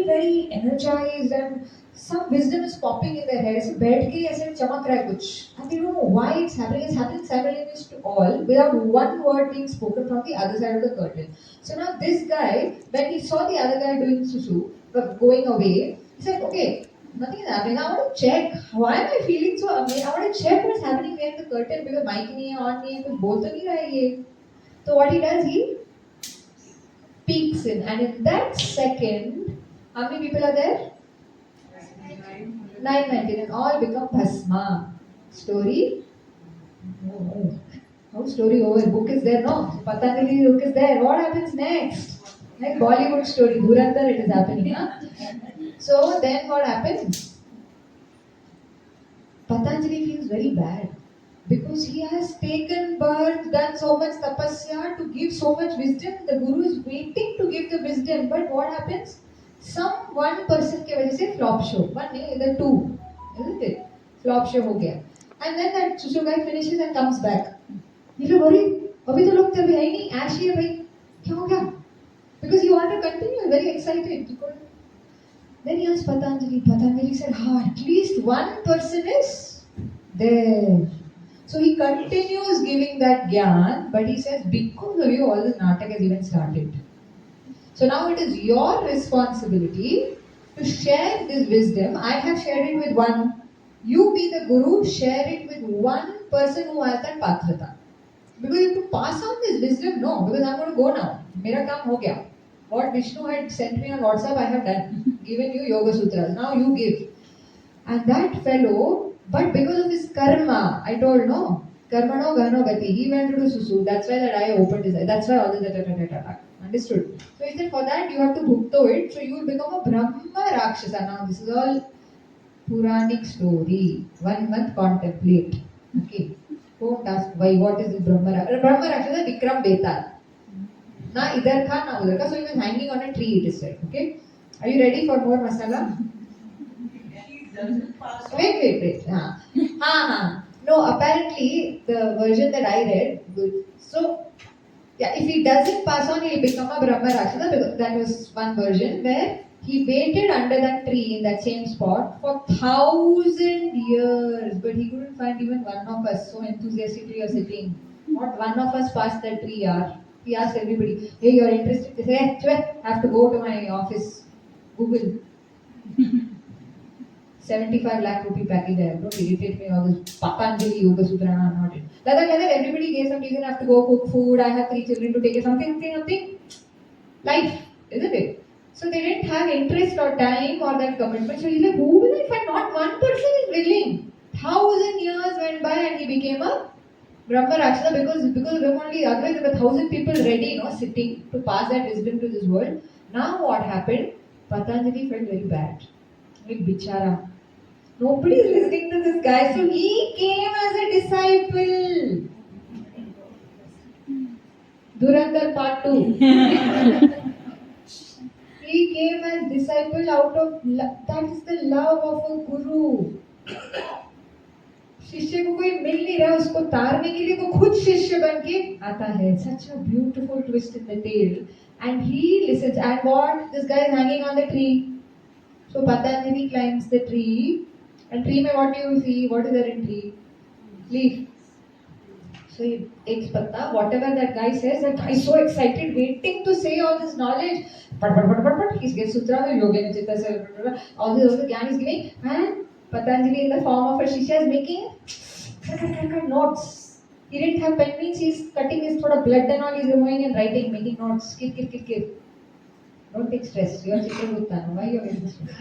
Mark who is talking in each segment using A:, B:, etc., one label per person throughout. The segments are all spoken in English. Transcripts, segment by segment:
A: very energized and some wisdom is popping in their head. ऐसे बैठ के ऐसे चमक रहा है कुछ. And they don't know why it's happening. It's happening simultaneously to all without one word being spoken from the other side of the curtain. So now this guy, when he saw the other guy doing susu, going away, he said, okay, nothing is happening. I want to check. Why am I feeling so amazed? I want to check what's happening behind the curtain because mic नहीं है, on नहीं है, कुछ बोल तो नहीं रहा है ये. So what he does, he peeks in, and in that second, how many people are there? 919, and all become bhasma. Story? No. No story over. Book is there, no. Patanjali book is there. What happens next? Like Bollywood story, Dhurandhar it is happening. Huh? So then what happens? Patanjali feels very bad. Because he has taken birth, done so much tapasya to give so much wisdom. The Guru is waiting to give the wisdom. But what happens? Some one person के वजह से flop show. One नहीं, either two. Isn't it? Flop show हो गया. And then that Susu guy finishes and comes back. ये लोग अरे अभी तो लोग तभी है ही नहीं. Ash ही है भाई. क्या हो गया? Because he wanted to continue. Very excited. Then he asked Patanjali. Patanjali said, at least one person is there. So he continues giving that gyan, but he says, because of you, all this natak has even started. So now it is your responsibility to share this wisdom. I have shared it with one. You be the Guru, share it with one person who has that patrata. Because you have to pass on this wisdom, no, because I'm going to go now. Mera kaam ho gaya. What Vishnu had sent me on WhatsApp, I have done. Given you Yoga Sutras. Now you give. And that fellow, but because of his karma, I told no, karmano gano gati, he went to do susu. That's why that eye opened his eye. That's why all this, understood. So he said for that you have to bhukto it, so you will become a Brahma Rakshasa. Now this is all Puranic story. 1 month contemplate. Okay. Don't ask why, what is this Brahma Rakshasa? Brahma Rakshasa Vikram Betal. Na idhar ka, na udhar ka. So he was hanging on a tree, it is said. Okay. Are you ready for more masala? Wait. No, apparently the version that I read, so yeah, if he doesn't pass on, he'll become a Brahma Rakshasa, because that was one version where he waited under that tree in that same spot for 1,000 years, but he couldn't find even one of us so enthusiastically are sitting. Not one of us passed that tree, yaar. He asked everybody, hey, you're interested? They say, hey, I have to go to my office. Google. 75 lakh rupee package I have. Don't irritate me all this Patanjali Yoga Sutra. I'm not it. Like that, everybody gave some reason I have to go cook food. I have 3 children to take care. Something. Life, isn't it? So they didn't have interest or time or that commitment. So he's like, who will I find? Not one person is willing. 1,000 years went by and he became a Brahma Rakshasa because of him only. Otherwise, there were 1,000 people ready, sitting to pass that wisdom to this world. Now what happened? Patanjali felt very bad. Like bichara. Nobody is listening to this guy, so he came as a disciple. Dhurandhar part 2. He came as disciple out of love. That is the love of a guru. शिष्य को कोई मिल नहीं रहा उसको तारने के लिए, वो खुद शिष्य बन के आता है. Such a beautiful twist in the tale. And he listens. And what? This guy is hanging on the tree. So Patanjali climbs the tree. And tree mein what do you see? What is there in tree? Leaf. So he takes patta, whatever that guy says, that guy is so excited, waiting to say all this knowledge. But he gets sutra, yoga, all this gyan is giving. And Patanjali in the form of a shishya is making notes. He didn't have pen, means he's cutting his blood and all, he's removing and writing, making notes. Kir. Don't take stress. You are Chitragupta. Why you are getting stressed?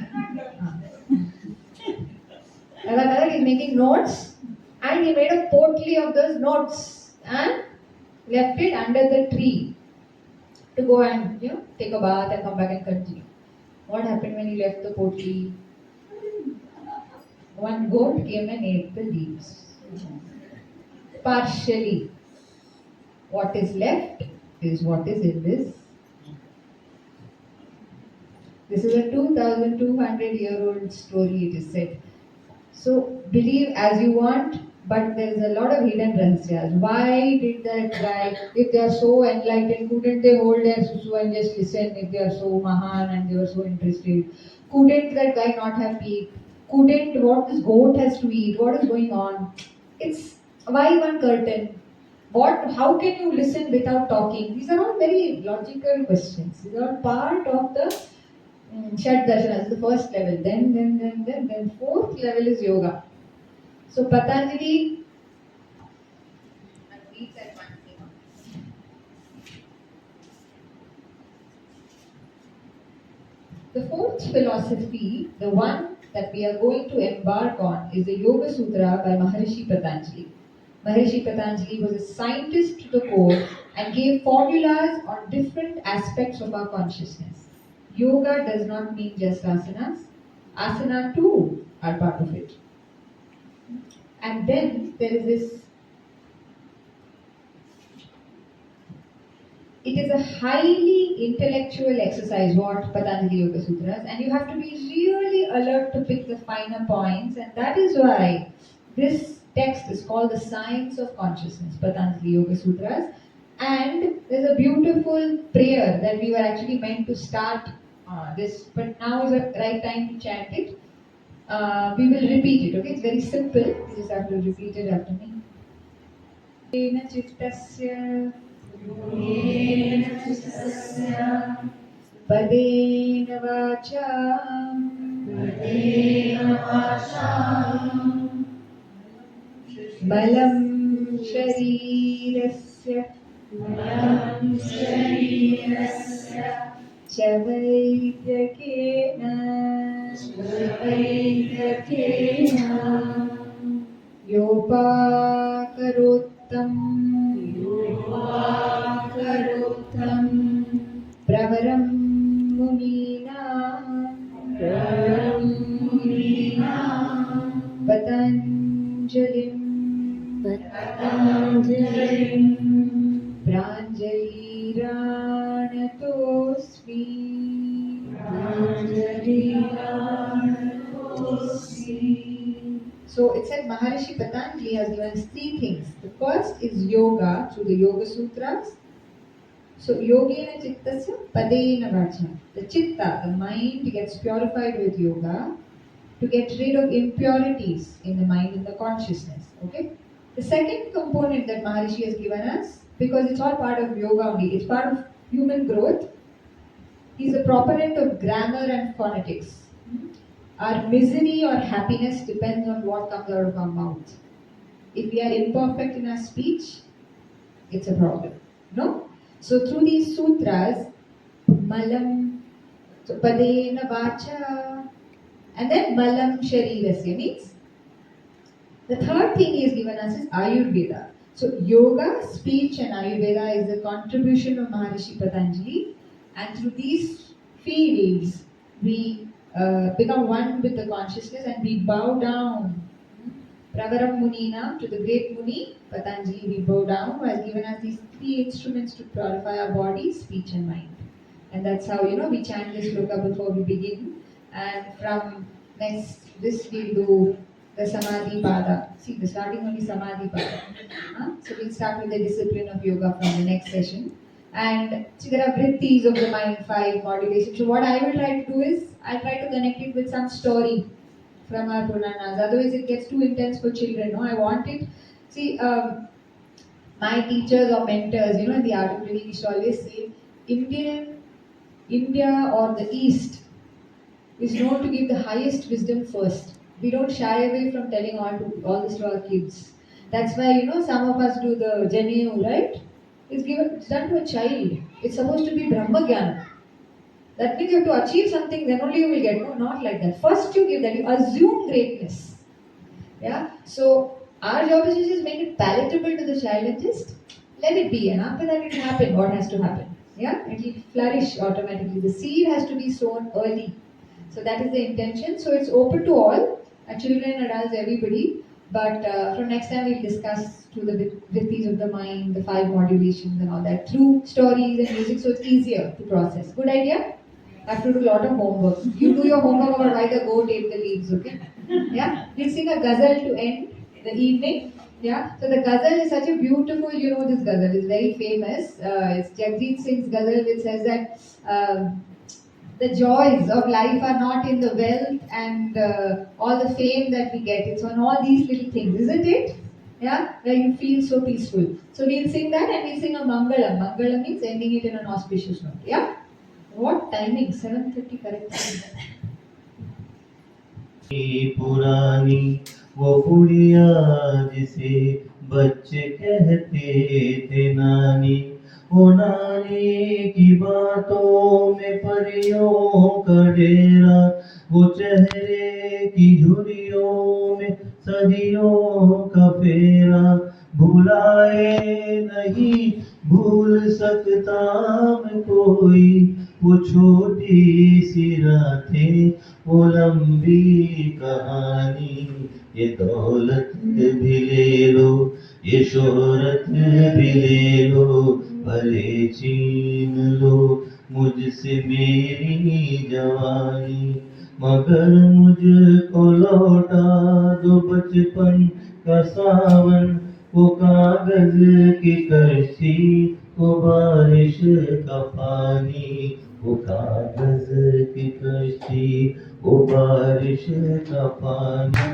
A: He's making notes and he made a potli of those notes and left it under the tree to go and take a bath and come back and continue. What happened when he left the potli? One goat came and ate the leaves. Partially. What is left is what is in this. This is a 2,200-year-old story, it is said. So believe as you want, But there is a lot of hidden rahasyas. Why did that guy, if they are so enlightened, couldn't they hold their susu and just listen if they are so mahan and they were so interested? Couldn't that guy not have peaked? Couldn't what this goat has to eat? What is going on? It's why one curtain? What? How can you listen without talking? These are all very logical questions. These are all part of the Shad Darshanas, the first level. Then fourth level is yoga. So Patanjali, the fourth philosophy, the one that we are going to embark on, is the Yoga Sutra by Maharishi Patanjali. Maharishi Patanjali was a scientist to the core and gave formulas on different aspects of our consciousness. Yoga does not mean just asanas. Asana too are part of it. And then there is this. It is a highly intellectual exercise, what Patanjali Yoga Sutras, and you have to be really alert to pick the finer points, and that is why this text is called the Science of Consciousness, Patanjali Yoga Sutras. And there's a beautiful prayer that we were actually meant to start this, but now is the right time to chant it. We will repeat it, okay? It's very simple. You just have to repeat it after me. पदेन वाचा बलं शरीरस्य च वैद्यकेन योपाकरोत्तम् प्रवरं मुनीनां पतञ्जलिं प्राञ्जलिरानतोऽस्मि So it said Maharishi Patanjali has given us three things. The first is yoga through the Yoga Sutras. So yogena chittasya padena vacha. The chitta, the mind gets purified with yoga to get rid of impurities in the mind and the consciousness. Okay? The second component that Maharishi has given us, because it's all part of yoga only, it's part of human growth. He's a proponent of grammar and phonetics. Our misery or happiness depends on what comes out of our mouth. If we are imperfect in our speech, it's a problem. No? So through these sutras, malam, so padena vacha, and then malam sharirasya means. The third thing he has given us is Ayurveda. So yoga, speech and Ayurveda is the contribution of Maharishi Patanjali, and through these fields we become one with the consciousness and we bow down. Pravaram Munina, to the great Muni, Patanjali, we bow down, who has given us these three instruments to purify our body, speech and mind. And that's how, we chant this sloka before we begin. And from this we'll do the Samadhi Pada. See, the starting only Samadhi Pada. So we'll start with the discipline of yoga from the next session. And see, there are vrittis of the mind, 5 modulation. So what I will try to do is, I'll try to connect it with some story from our Puranas. Otherwise it gets too intense for children. No, I want it. See, my teachers or mentors, in the art of living, used to always say, India or the East is known to give the highest wisdom first. We don't shy away from telling all this to our kids. That's why, some of us do the Janeyu, right? It's done to a child. It's supposed to be Brahma Jnana. That means you have to achieve something, then only you will get. No, not like that. First you give that, you assume greatness. Yeah? So, our job is to just make it palatable to the child and just let it be. And after that it will happen, what has to happen. Yeah? It will flourish automatically. The seed has to be sown early. So that is the intention. So it's open to all, children, adults, everybody. But from next time we'll discuss through the vrittis of the mind, the 5 modulations and all that, through stories and music, so it's easier to process. Good idea? I have to do a lot of homework. You do your homework about why the goat ate the leaves, okay? Yeah? We'll sing a ghazal to end. the evening. Yeah, so the ghazal is such a beautiful, this ghazal is very famous. It's Jagjit Singh's ghazal, which says that the joys of life are not in the wealth and all the fame that we get. It's on all these little things, isn't it? Yeah, where you feel so peaceful. So we'll sing that and we'll sing a Mangalam. Mangalam means ending it in an auspicious note. Yeah? What timing? 7:30 correct time.
B: पुरानी वो बुढ़िया जिसे बच्चे कहते थे नानी, वो नानी की बातों में परियों का डेरा, वो चेहरे की झुर्रियों में सदियों का फेरा, भुलाए नहीं भूल सकता मैं कोई, वो छोटी सी रातें, वो लंबी कहानी, ये दौलत भी ले लो, ये शोहरत भी ले लो, भले छीन लो मुझसे मेरी जवानी, मगर मुझको लौटा दो बचपन का सावन, वो कागज की कश्ती, वो बारिश का पानी, वो कागज की कश्ती, वो बारिश का पानी।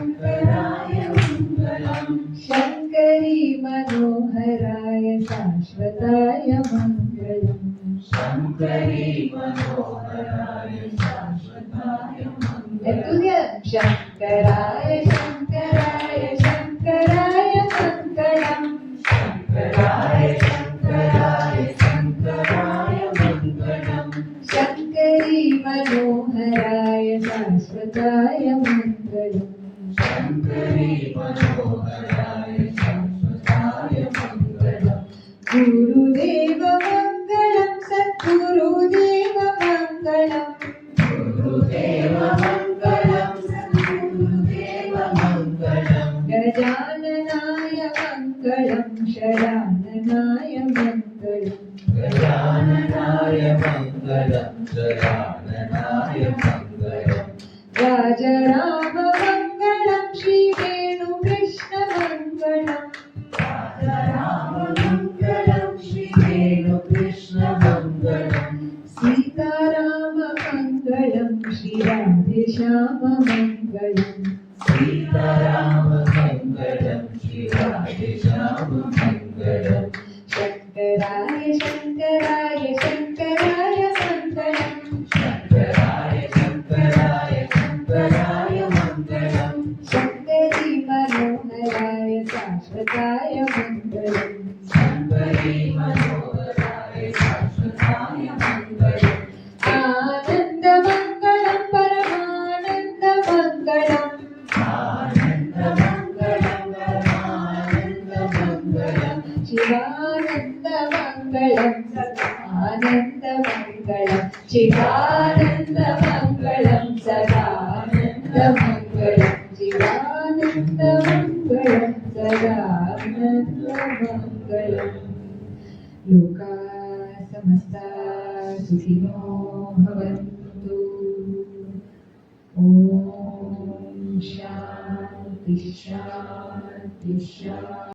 A: शंकरी मनोहराय शाश्वताय मंगलम, शंकरी मनोहराय शाश्वताय मंगलम, शंकराय शंकराय शंकराय मंगलम, शंकराय शंकराय शंकराय मंगलम, शंकरी मनोहराय शाश्वताय मंगलम, शंकरी मनोहराय शाश्वताय मंगलम, गुरुदेव मंगलम सद्गुरुदेव मंगलम, गुरुदेव मंगलम सद्गुरुदेव मंगलम, गजाननाय मंगलम शराननाय मंगलम, गजाननाय मंगलम शराननाय मंगलम, राजराम मंगलम श्री वेणु कृष्ण मंगलम, राजराम मंगलम श्री वेणु कृष्ण मंगलम, सीताराम मंगलम श्री राधे श्याम मंगलम, सीताराम मंगलम श्री राधे श्याम मंगलम, शंकराय शंकराय शंकराय मंगलम, शंकराय शंकराय शंकराय मंगलम, शंकरी मनोहराय शाश्वताय मंगलम, शंकरी मनोहराय शाश्वताय मंगलम, आनंद मंगलम परमानंद मंगलम, आनंद मंगलम परमानंद मंगलम, शिवानंद मंगलम सदानंद मंगलम, शिवानंद मंगलम सदानंद मंगलम, शिवानंद मंगलम सदानंद मंगलम, लोका समस्ता सुखिनो भवन्तु, ओम शांति शांति शांति।